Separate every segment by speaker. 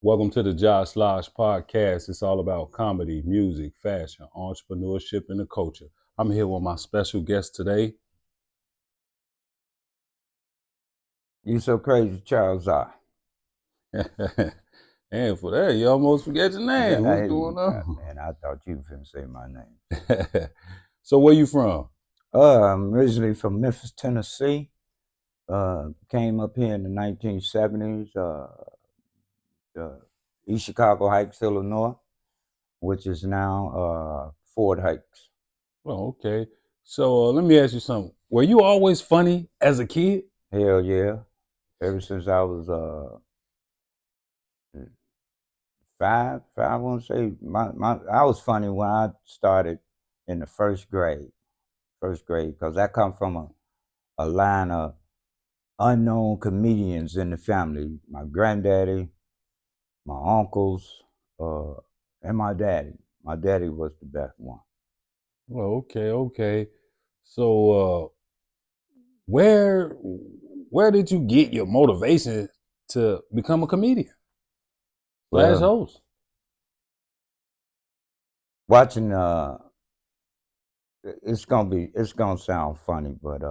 Speaker 1: Welcome to the Josh Lodge podcast. It's all about comedy, music, fashion, entrepreneurship, and the culture. I'm here with my special guest today.
Speaker 2: You so crazy, Charles I.
Speaker 1: And for that, you almost forget your name. What's
Speaker 2: Hey,
Speaker 1: going on?
Speaker 2: man, I thought you were finna say my name.
Speaker 1: So where you from?
Speaker 2: I'm originally from Memphis, Tennessee. Came up here in the 1970s. East Chicago Heights, Illinois, which is now Ford Heights.
Speaker 1: Oh, okay. So let me ask you something. Were you always funny as a kid?
Speaker 2: Hell yeah! Ever since I was five, I want to say I was funny when I started in the first grade. First grade, because I come from a line of unknown comedians in the family. My granddaddy, my uncles, uh, and my daddy. My daddy was the best one.
Speaker 1: Oh, okay, okay. So where where did you get your motivation to become a comedian slash
Speaker 2: Well,
Speaker 1: host?
Speaker 2: watching it's gonna sound funny, but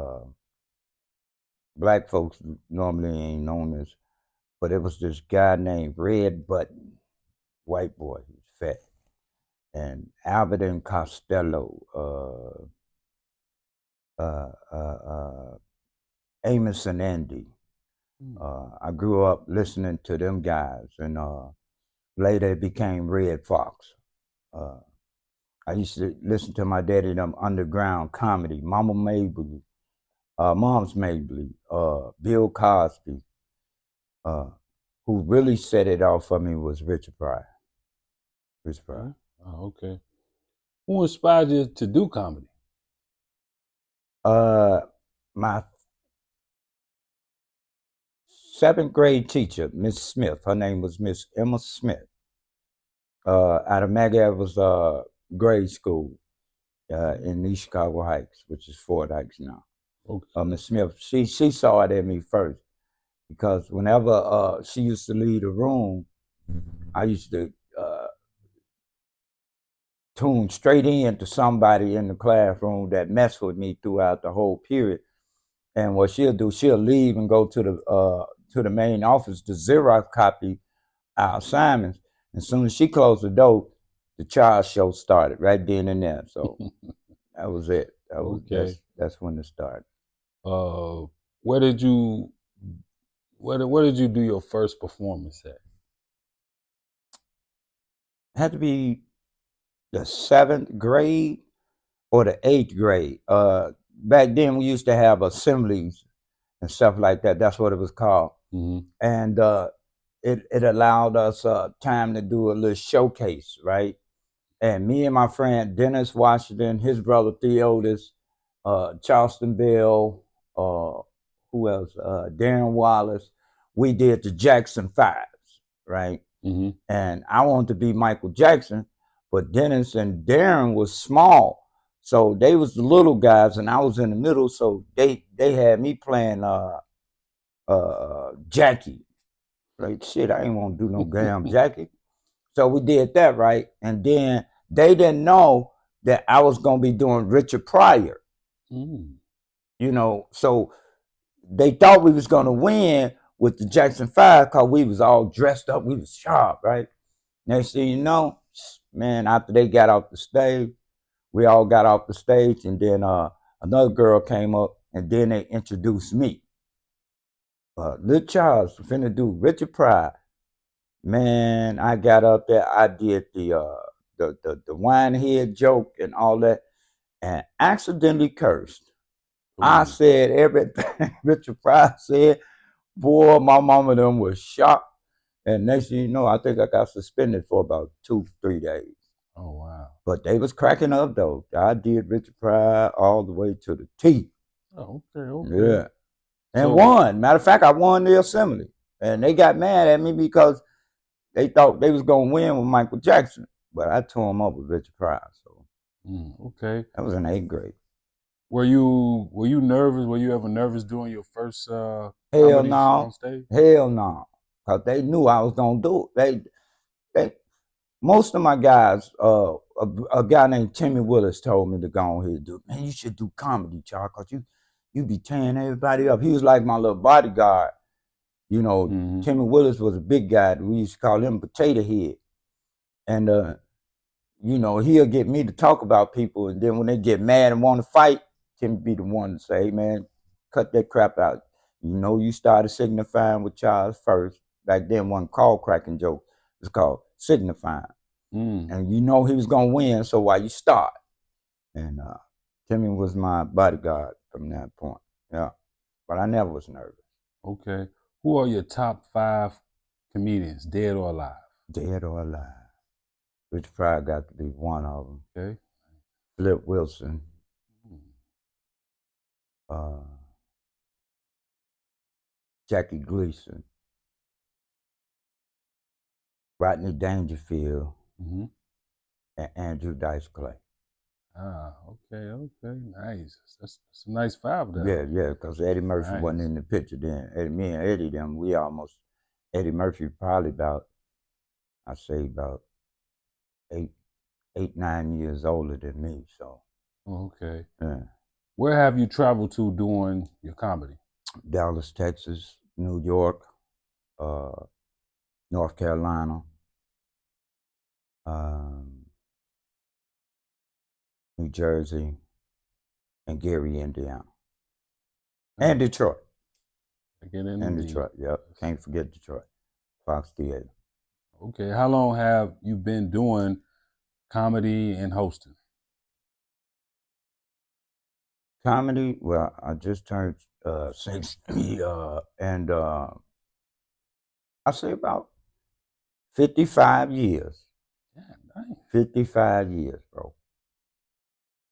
Speaker 2: black folks normally ain't known this, but it was this guy named Red Button, white boy, he was fat, and Albert and Costello, Amos and Andy.
Speaker 1: Hmm.
Speaker 2: I grew up listening to them guys, and later it became Red Fox. Uh, I used to listen to my daddy them underground comedy, Mama Mabley, Mom's Mabley, Bill Cosby. Uh, who really set it off for me was Richard Pryor. Richard Pryor.
Speaker 1: Okay. Oh, okay. Who inspired you to do comedy?
Speaker 2: Uh, my seventh grade teacher, Miss Smith, her name was Miss Emma Smith, out of Maggie Evers grade school in East Chicago Heights, which is Fort Heights now.
Speaker 1: Okay.
Speaker 2: Miss Smith, she saw it in me first because whenever she used to leave the room, I used to tune straight into somebody in the classroom that messed with me throughout the whole period. And what she'll do, she'll leave and go to the main office to Xerox copy our assignments. As soon as she closed the door, the child show started right then and there. So that was it.
Speaker 1: Okay.
Speaker 2: That's when it started.
Speaker 1: Uh, where did you where did you do your first performance at?
Speaker 2: It had to be the seventh grade or the eighth grade. Back then we used to have assemblies and stuff like that. That's what it was called.
Speaker 1: Hmm.
Speaker 2: And it allowed us time to do a little showcase, right? And me and my friend Dennis Washington, his brother Theotis, Charleston Bell, who else? Darren Wallace. We did the Jackson Fives, right?
Speaker 1: Hmm.
Speaker 2: And I wanted to be Michael Jackson, but Dennis and Darren was small, so they was the little guys, and I was in the middle. So they had me playing Jackie. Like shit, I ain't want to do no damn Jackie. So we did that, right? And then they didn't know that I was gonna be doing Richard Pryor,
Speaker 1: Mm.
Speaker 2: So they thought we was gonna win with the Jackson Five because we was all dressed up, we was sharp, right? Next thing you know, man, after they got off the stage, we all got off the stage, and then another girl came up, and then they introduced me. Little Charles finna do Richard Pryor. Man, I got up there. I did the wine head joke and all that, and accidentally cursed. I
Speaker 1: Ooh.
Speaker 2: said everything Richard Pryor said. Boy, my mama them was shocked. And next thing you know, I think I got suspended for about 2, 3 days.
Speaker 1: Oh wow.
Speaker 2: But they was cracking up though. I did Richard Pryor all the way to the T.
Speaker 1: Oh, okay, okay.
Speaker 2: Yeah. And
Speaker 1: So
Speaker 2: won. Matter of fact, I won the assembly. And they got mad at me because they thought they was gonna win with Michael Jackson. But I tore him up with Richard Pryor. So
Speaker 1: okay.
Speaker 2: that was in eighth grade.
Speaker 1: Were you nervous? Were you ever nervous doing your first
Speaker 2: Hell
Speaker 1: comedy show on
Speaker 2: no.
Speaker 1: stage?
Speaker 2: Hell no. because they knew I was gonna do it. They most of my guys, a guy named Timmy Willis told me to go ahead and do it. Man, you should do comedy, Charles, because you be tearing everybody up. He was like my little bodyguard. You know,
Speaker 1: Mm-hmm.
Speaker 2: Timmy Willis was a big guy. We used to call him Potato Head. And, you know, he'll get me to talk about people. And then when they get mad and want to fight, Timmy be the one to say, hey, man, cut that crap out. You know, you started signifying with Charles first. Back then, one called cracking joke. It's called signifying. And you know he was going to win, so why you start? And Timmy was my bodyguard from that point. Yeah. But I never was nervous.
Speaker 1: Okay. Who are your top 5 comedians, dead or alive?
Speaker 2: Dead or alive. Rich Pryor got to be one of them.
Speaker 1: Okay.
Speaker 2: Flip Wilson. Jackie Gleason. Rodney Dangerfield.
Speaker 1: Mm-hmm.
Speaker 2: And Andrew Dice Clay.
Speaker 1: Ah, okay, nice. That's a nice 5 there.
Speaker 2: Yeah, because Eddie Murphy wasn't in the picture then. Me and Eddie, Eddie Murphy probably about 8, 9 years older than me. So.
Speaker 1: Okay.
Speaker 2: Yeah.
Speaker 1: Where have you traveled to doing your comedy?
Speaker 2: Dallas, Texas, New York, North Carolina, New Jersey, and Gary, Indiana, and Detroit. Detroit, yep. Can't forget Detroit. Fox Theater.
Speaker 1: Okay, how long have you been doing comedy and hosting?
Speaker 2: Comedy, well, I just turned 60, and I say about 55 years.
Speaker 1: Yeah, nice.
Speaker 2: 55 years, bro.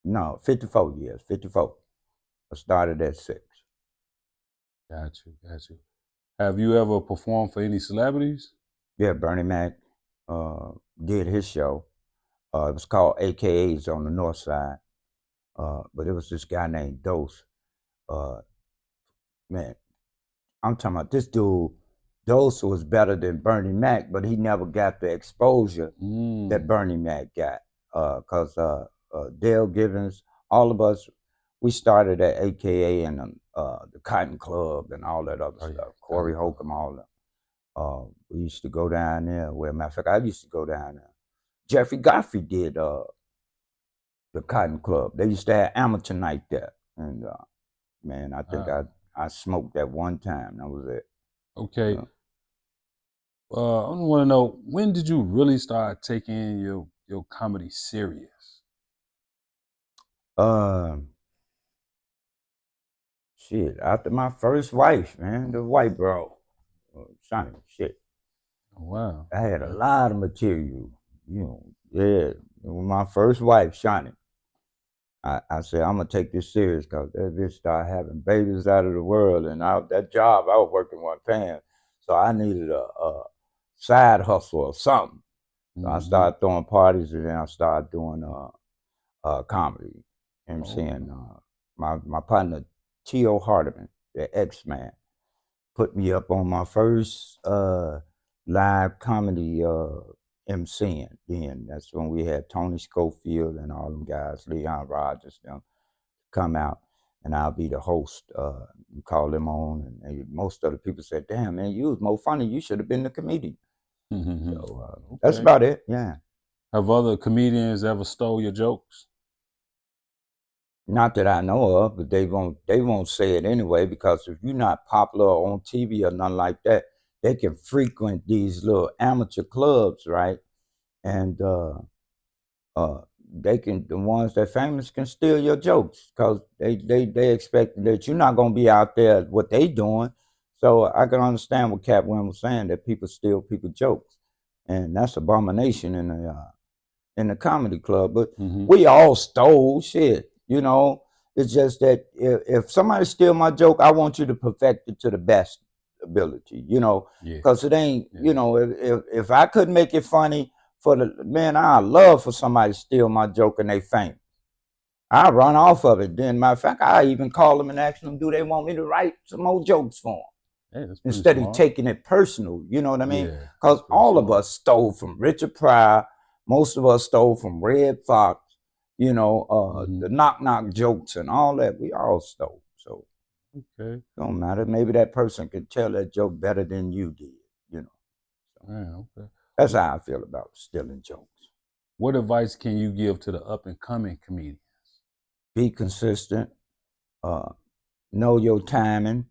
Speaker 2: No, 54 years. 54. I started at 6.
Speaker 1: Got you. Have you ever performed for any celebrities?
Speaker 2: Yeah, Bernie Mac did his show. It was called AKAs on the North Side. But it was this guy named Dose. Man, I'm talking about this dude. Dose was better than Bernie Mac, but he never got the exposure that Bernie Mac got. Because Dale Givens, all of us, we started at AKA and the Cotton Club and all that other stuff. Corey Holcomb, all that. We used to go down there. Well, matter of fact, I used to go down there. Jeffrey Godfrey did the Cotton Club. They used to have amateur night there. And man, I think I smoked that one time. That was it.
Speaker 1: Okay. I want to know, when did you really start taking your comedy serious?
Speaker 2: Shit, after my first wife, man, the white bro, Sonny, shit.
Speaker 1: Wow.
Speaker 2: I had a lot of material, you know. Yeah, my first wife, Shawnee. I said, I'm gonna take this serious because that bitch started having babies out of the world, and that job I was working wasn't paying, so I needed a side hustle or something. So I started throwing parties, and then I started doing comedy, emceeing. My partner T.O. Hardiman, the X-Man, put me up on my first live comedy emceeing. Then that's when we had Tony Schofield and all them guys, Leon Rogers, them come out, and I'll be the host. Call them on, and most of the people said, "Damn, man, you was more funny. You should have been the comedian." So that's about it. Yeah.
Speaker 1: Have other comedians ever stole your jokes?
Speaker 2: Not that I know of, but they won't say it anyway, because if you're not popular on TV or nothing like that, they can frequent these little amateur clubs, right? And the ones that famous can steal your jokes, because they expect that you're not gonna be out there what they doing. So I can understand what Cat Wynn was saying, that people steal people's jokes, and that's abomination in the comedy club. But we all stole shit. You know, it's just that if somebody steal my joke, I want you to perfect it to the best ability, you know, because it ain't, you know, if I couldn't make it funny for I love for somebody to steal my joke and they famous. I run off of it. Then, matter of fact, I even call them and ask them, do they want me to write some more jokes for them?
Speaker 1: Hey, that's pretty
Speaker 2: instead of
Speaker 1: smart.
Speaker 2: taking it personal. You know what I mean?
Speaker 1: Yeah,
Speaker 2: Because
Speaker 1: that's pretty
Speaker 2: all of
Speaker 1: smart.
Speaker 2: us stole from Richard Pryor. Most of us stole from Red Fox.
Speaker 1: Hmm.
Speaker 2: The knock knock jokes and all that. We all stole. So
Speaker 1: Okay.
Speaker 2: it don't matter. Maybe that person could tell that joke better than you did. You know. So
Speaker 1: Man, okay.
Speaker 2: that's how I feel about stealing jokes.
Speaker 1: What advice can you give to the up and coming comedian?
Speaker 2: Be consistent. Uh, know your timing.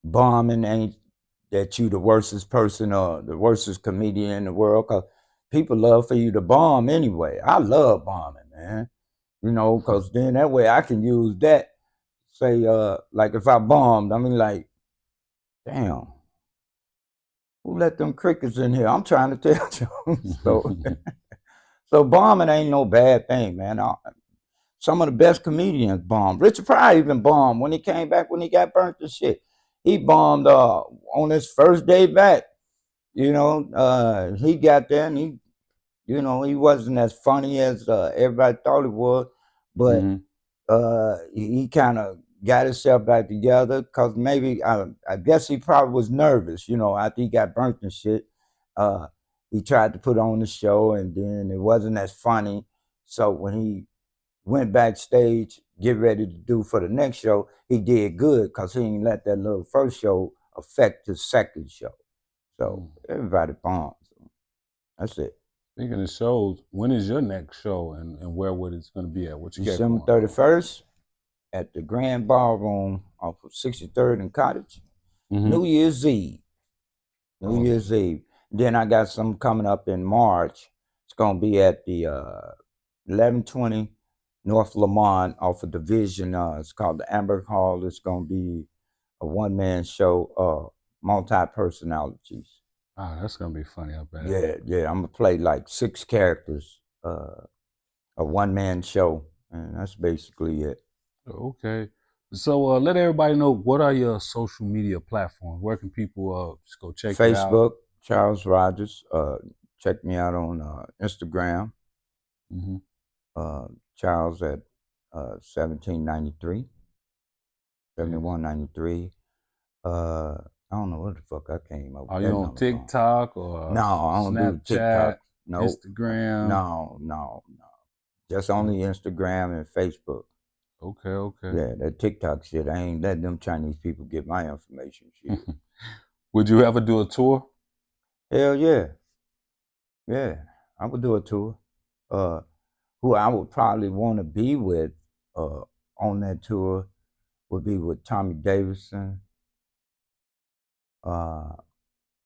Speaker 2: Bombing ain't that you the worstest person or the worstest comedian in the world. Cause people love for you to bomb anyway. I love bombing, man. Cause then that way I can use that. Say, like if I bombed, I mean, like, damn, who let them crickets in here? I'm trying to tell you. So bombing ain't no bad thing, man. Some of the best comedians bombed. Richard Pryor even bombed when he came back when he got burnt and shit. He bombed on his first day back. He got there and he wasn't as funny as everybody thought he was, but
Speaker 1: Hmm.
Speaker 2: he kind of got himself back together because maybe I guess he probably was nervous, after he got burnt and shit. Uh, he tried to put on the show and then it wasn't as funny. So when he went backstage, get ready to do for the next show, he did good because he didn't let that little first show affect his second show. So everybody bombs. That's it.
Speaker 1: Speaking of shows, when is your next show and where would it's going to be at? What you got
Speaker 2: December
Speaker 1: going on?
Speaker 2: 31st at the Grand Ballroom off of 63rd and Cottage.
Speaker 1: Hmm.
Speaker 2: New Year's Eve. New
Speaker 1: Oh,
Speaker 2: Year's Eve. Then I got some coming up in March. It's gonna be at the 1120 North Lamont off of Division. It's called the Amber Hall. It's gonna be a one-man show, multi-personalities.
Speaker 1: that's going to be funny, I bet.
Speaker 2: Yeah. I'm gonna play like 6 characters, a one-man show, and that's basically it.
Speaker 1: Okay. So let everybody know, what are your social media platforms? Where can people just go check you out?
Speaker 2: Facebook, Charles Rogers. Check me out on Instagram,
Speaker 1: Hmm.
Speaker 2: uh, Charles at 1793,
Speaker 1: Okay.
Speaker 2: 7193. I don't know what the fuck I came up with
Speaker 1: Are you
Speaker 2: that
Speaker 1: on
Speaker 2: number from.
Speaker 1: TikTok or
Speaker 2: No, I don't do
Speaker 1: Snapchat,
Speaker 2: TikTok. Nope.
Speaker 1: Instagram?
Speaker 2: No. Just
Speaker 1: Okay.
Speaker 2: only Instagram and Facebook.
Speaker 1: Okay. Okay.
Speaker 2: Yeah, that TikTok shit, I ain't letting them Chinese people get my information. Shit.
Speaker 1: Would you ever do a tour?
Speaker 2: Hell yeah. Yeah. I would do a tour. Uh, who I would probably want to be with uh, on that tour would be with Tommy Davidson, uh,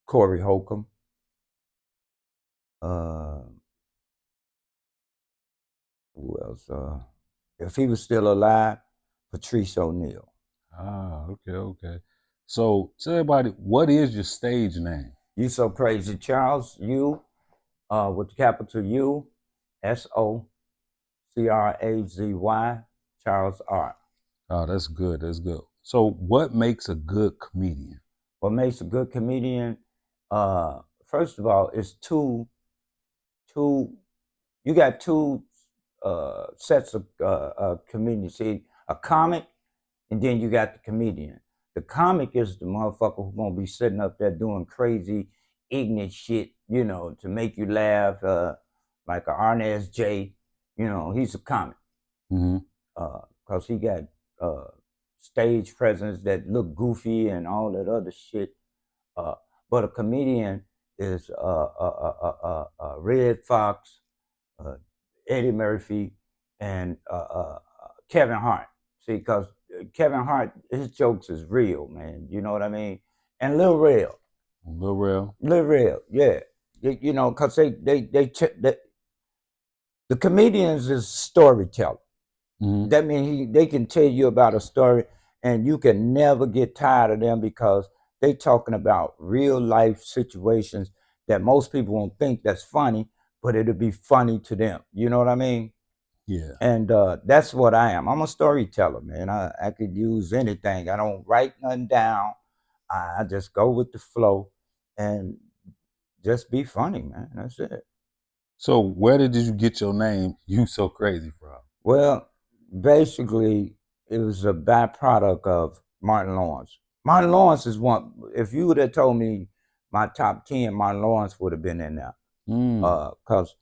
Speaker 2: Corey Holcomb, uh, who else? If he was still alive, Patrice O'Neal.
Speaker 1: Okay, okay. So tell everybody, what is your stage name?
Speaker 2: You So Crazy Charles, with the capital U, SOCRAZY, Charles R.
Speaker 1: Oh, that's good. That's good. So what makes a good comedian?
Speaker 2: What makes a good comedian? First of all, it's two. You got two sets of comedians. See, a comic, and then you got the comedian. The comic is the motherfucker who's gonna be sitting up there doing crazy, ignorant shit, to make you laugh, like a Arnaz J. He's a comic.
Speaker 1: Hmm.
Speaker 2: Because he got uh, stage presence that look goofy and all that other shit. Uh, but a comedian is Red Fox, uh, Eddie Murphy, and Kevin Hart. See, because Kevin Hart, his jokes is real, man. You know what I mean? And Lil Rel,
Speaker 1: Lil Rel.
Speaker 2: yeah. Because the comedians is storyteller.
Speaker 1: Hmm.
Speaker 2: That means they can tell you about a story, and you can never get tired of them because they talking about real life situations that most people won't think that's funny, but it'll be funny to them. You know what I mean?
Speaker 1: Yeah.
Speaker 2: And that's what I am. I'm a storyteller, man. I could use anything. I don't write nothing down. I just go with the flow and just be funny, man. That's it.
Speaker 1: So where did you get your name, You So Crazy, from?
Speaker 2: Well, basically, it was a byproduct of Martin Lawrence. Martin Lawrence is one. If you would have told me my top 10, Martin Lawrence would have been in there. Because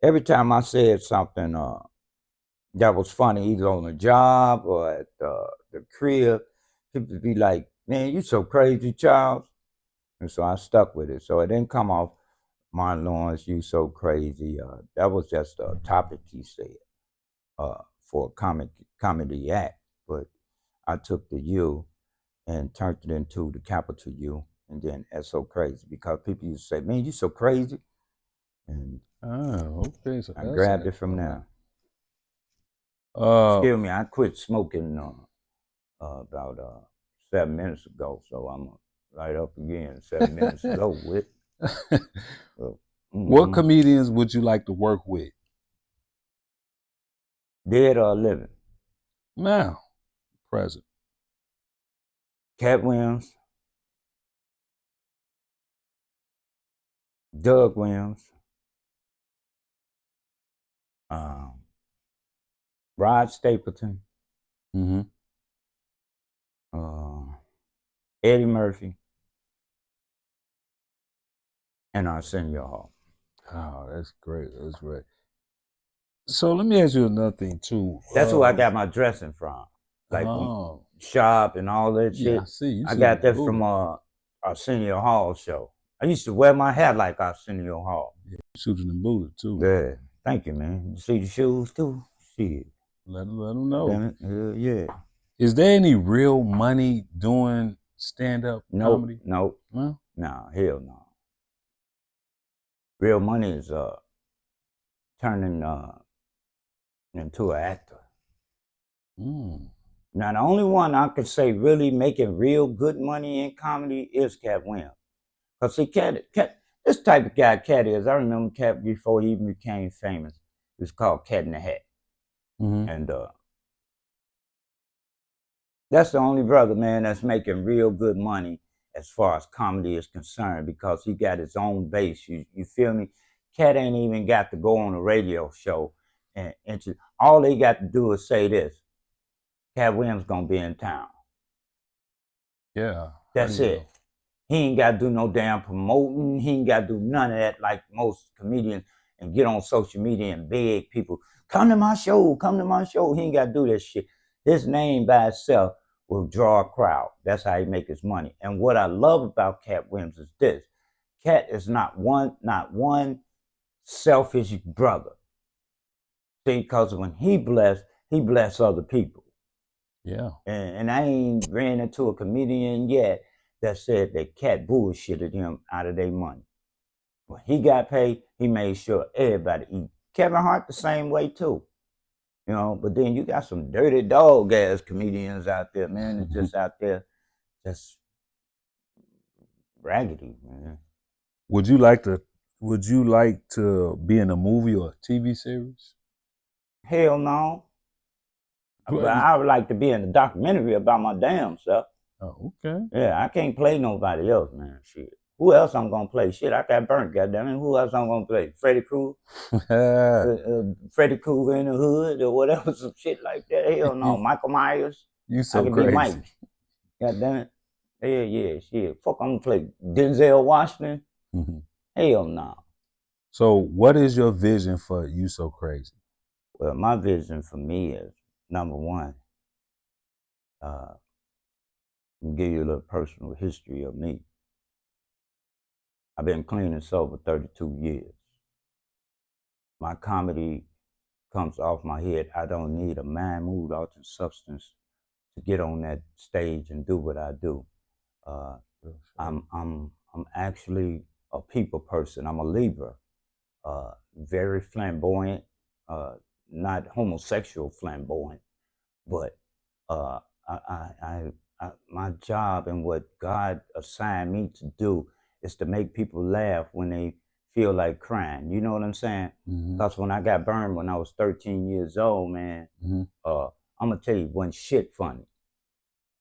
Speaker 2: every time I said something that was funny, either on the job or at the crib, people would be like, "Man, you so crazy, Charles." And so I stuck with it. So it didn't come off Martin Lawrence, you so crazy. That was just a topic he said for a comedy act. But I took the U and turned it into the capital U and then S.O. Crazy, because people used to say, "Man, you so crazy." And
Speaker 1: okay. So
Speaker 2: I grabbed it from there.
Speaker 1: Uh,
Speaker 2: Excuse me, I quit smoking about 7 minutes ago, so I'm right up again 7 minutes ago with. So,
Speaker 1: what comedians would you like to work with?
Speaker 2: Dead or living?
Speaker 1: Now, present.
Speaker 2: Cat Williams, Doug Williams, Rod Stapleton,
Speaker 1: Mm-hmm.
Speaker 2: Eddie Murphy, and Arsenio Hall.
Speaker 1: Oh, that's great. That's great. So let me ask you another thing too.
Speaker 2: That's who I got my dressing from, like from Shop and all that shit.
Speaker 1: Yeah, I see.
Speaker 2: I got that from Arsenio Hall show. I used to wear my hair like Arsenio Hall.
Speaker 1: Yeah, shooting the bullet too.
Speaker 2: Yeah, thank you, man. You see the shoes too? Shit.
Speaker 1: Let them know.
Speaker 2: Damn it. Yeah.
Speaker 1: Is there any real money doing stand-up comedy?
Speaker 2: Nope.
Speaker 1: Well,
Speaker 2: No, hell no. Real money is turning into an actor. Now, the only one I could say really making real good money in comedy is Cat Williams. Because see, Cat, this type of guy Cat is, I remember Cat before he even became famous. It was called Cat in the Hat. And that's the only brother, man, that's making real good money as far as comedy is concerned, because he got his own base. You feel me? Cat ain't even got to go on a radio show. And all they got to do is say this: Cat Williams gonna be in town.
Speaker 1: Yeah.
Speaker 2: That's it. He ain't got to do no damn promoting. He ain't got to do none of that like most comedians and get on social media and beg people, come to my show, come to my show. He ain't got to do that shit. His name by itself will draw a crowd. That's how he make his money. And what I love about Cat Williams is this: Cat is not one selfish brother. See, because when he bless other people.
Speaker 1: Yeah.
Speaker 2: And I ain't ran into a comedian yet that said that Cat bullshitted him out of their money. When he got paid, he made sure everybody eat. Kevin Hart the same way too. You know, but then you got some dirty dog ass comedians out there, man. It's just out there just raggedy, man.
Speaker 1: Would you like to be in a movie or a TV series?
Speaker 2: Hell no. But I would like to be in a documentary about my damn self.
Speaker 1: Oh, okay.
Speaker 2: Yeah, I can't play nobody else, man. Shit. Who else I'm gonna play? Shit, I got burnt, goddammit. Who else I'm gonna play? Freddy Krueger? Freddy Krueger in the hood or whatever, some shit like that. Hell no. Michael Myers.
Speaker 1: You so
Speaker 2: I could
Speaker 1: crazy.
Speaker 2: be Mike. Goddamn it. Yeah, shit. Fuck, I'm gonna play Denzel Washington. Hell no.
Speaker 1: So what is your vision for You So Crazy?
Speaker 2: Well, my vision for me is, number one, I'll give you a little personal history of me. I've been clean and sober 32 years. My comedy comes off my head. I don't need a mind, mood, altered substance to get on that stage and do what I do. I'm actually a people person. I'm a Libra, very flamboyant, not homosexual flamboyant, but my job and what God assigned me to do is to make people laugh when they feel like crying. You know what I'm saying? Because when I got burned when I was 13 years old, man, I'm gonna tell you, wasn't shit funny.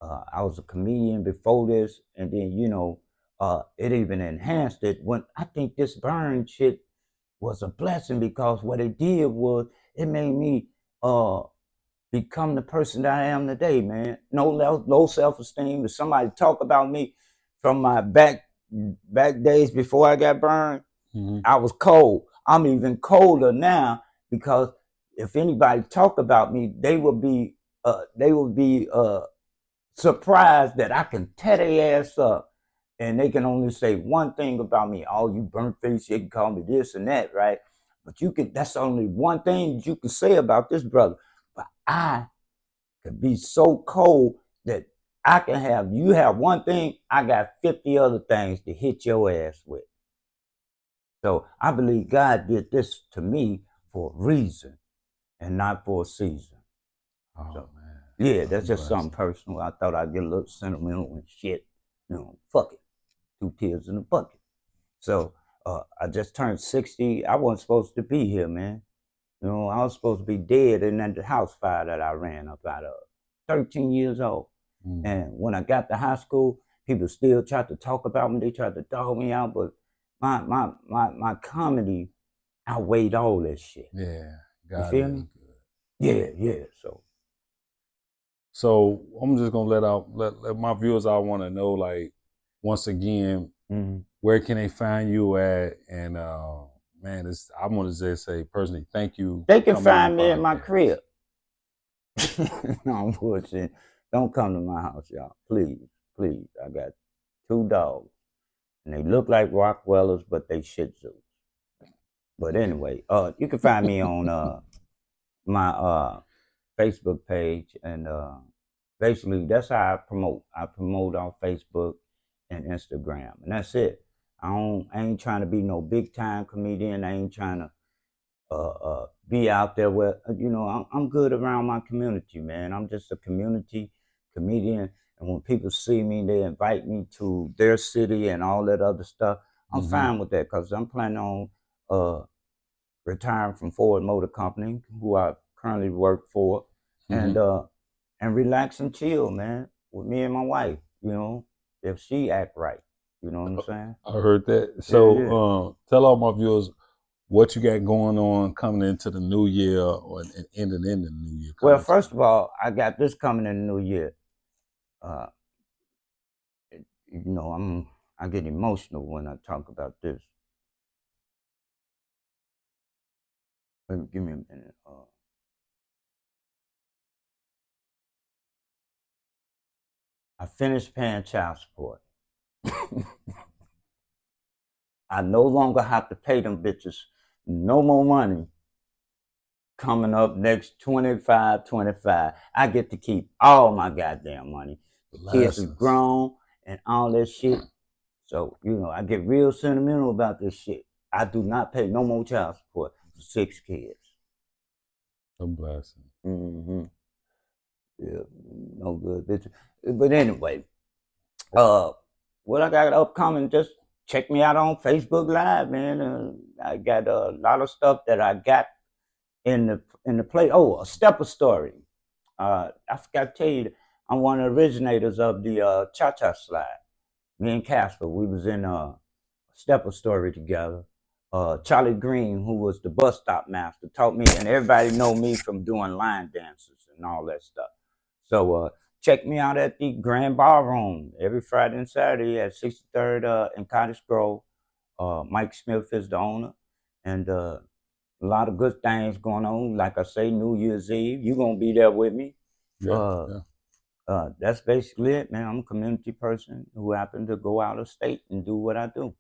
Speaker 2: I was a comedian before this, and then it even enhanced it. When I think this burn shit was a blessing, because what it did was it made me become the person that I am today, man. No low self-esteem. If somebody talk about me from my back days before I got burned,
Speaker 1: Mm-hmm.
Speaker 2: I was cold. I'm even colder now because if anybody talk about me, they will be surprised that I can tear their ass up, and they can only say one thing about me. Oh, you burnt face. You can call me this and that, right? But you can. That's only one thing that you can say about this brother. But I could be so cold that I can have you have one thing. I got 50 other things to hit your ass with. So I believe God did this to me for a reason and not for a season.
Speaker 1: Oh
Speaker 2: So
Speaker 1: man,
Speaker 2: yeah,
Speaker 1: that's a
Speaker 2: that's just something
Speaker 1: blessing.
Speaker 2: personal. I thought I'd get a little sentimental and shit. Fuck it. 2 tears in a bucket. So I just turned 60. I wasn't supposed to be here, man. I was supposed to be dead in that house fire that I ran up out of. 13 years old.
Speaker 1: Mm.
Speaker 2: And when I got to high school, people still tried to talk about me. They tried to dog me out, but my comedy outweighed all that shit.
Speaker 1: Yeah,
Speaker 2: You
Speaker 1: God
Speaker 2: feel
Speaker 1: is
Speaker 2: me?
Speaker 1: good.
Speaker 2: Yeah.
Speaker 1: So I'm just gonna let my viewers. I want to know, like, once again, where can they find you at? And man, I want to just say personally, thank you
Speaker 2: They
Speaker 1: for
Speaker 2: can
Speaker 1: coming on the
Speaker 2: find me in my
Speaker 1: podcast.
Speaker 2: crib. No, I'm bullshit. Don't come to my house, y'all. Please. I got 2 dogs. And they look like Rockwellers, but they Shih Tzus. But anyway, you can find me on my Facebook page, and basically that's how I promote. I promote on Facebook and Instagram, and that's it. I ain't trying to be no big time comedian. I ain't trying to be out there where I'm good around my community, man. I'm just a community comedian, and when people see me, they invite me to their city and all that other stuff. I'm
Speaker 1: Mm-hmm.
Speaker 2: fine with that because I'm planning on retiring from Ford Motor Company, who I currently work for,
Speaker 1: Mm-hmm.
Speaker 2: and relax and chill, man, with me and my wife. If she act right, you know what I'm saying?
Speaker 1: I heard that.
Speaker 2: Yeah.
Speaker 1: So tell all my viewers what you got going on coming into the new year or ending in the new year.
Speaker 2: Well,
Speaker 1: Coming to
Speaker 2: first of all, I got this coming in the new year. Uh, I get emotional when I talk about this. Give me a minute. I finished paying child support. I no longer have to pay them bitches no more money coming up next 25. I get to keep all my goddamn money. The kids is
Speaker 1: blessings.
Speaker 2: grown and all that shit. So, I get real sentimental about this shit. I do not pay no more child support for 6 kids.
Speaker 1: A blessing.
Speaker 2: Mm-hmm. Yeah, no good, bitch. But anyway, what I got upcoming, just check me out on Facebook Live, man. I got a lot of stuff that I got in the play. Oh, a stepper story. I forgot to tell you, I'm one of the originators of the Cha-Cha Slide. Me and Casper, we was in a stepper story together. Charlie Green, who was the bus stop master, taught me, and everybody know me from doing line dances and all that stuff. So check me out at the Grand Ballroom every Friday and Saturday at 63rd in Cottage Grove. Mike Smith is the owner, and a lot of good things going on. Like I say, New Year's Eve, you gonna be there with me.
Speaker 1: Yeah.
Speaker 2: That's basically it, man. I'm a community person who happened to go out of state and do what I do.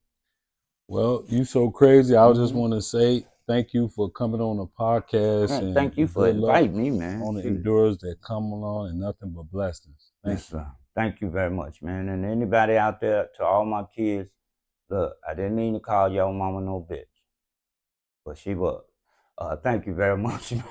Speaker 1: Well, you so crazy. I just want to say thank you for coming on the podcast,
Speaker 2: Man, thank you
Speaker 1: and
Speaker 2: for
Speaker 1: good luck
Speaker 2: inviting me, man.
Speaker 1: on the
Speaker 2: Shit.
Speaker 1: endurers that come along, and nothing but blessings. Thank
Speaker 2: Yes,
Speaker 1: you.
Speaker 2: sir. Thank you very much, man. And anybody out there, to all my kids, look, I didn't mean to call your mama no bitch, but she was. Thank you very much, man.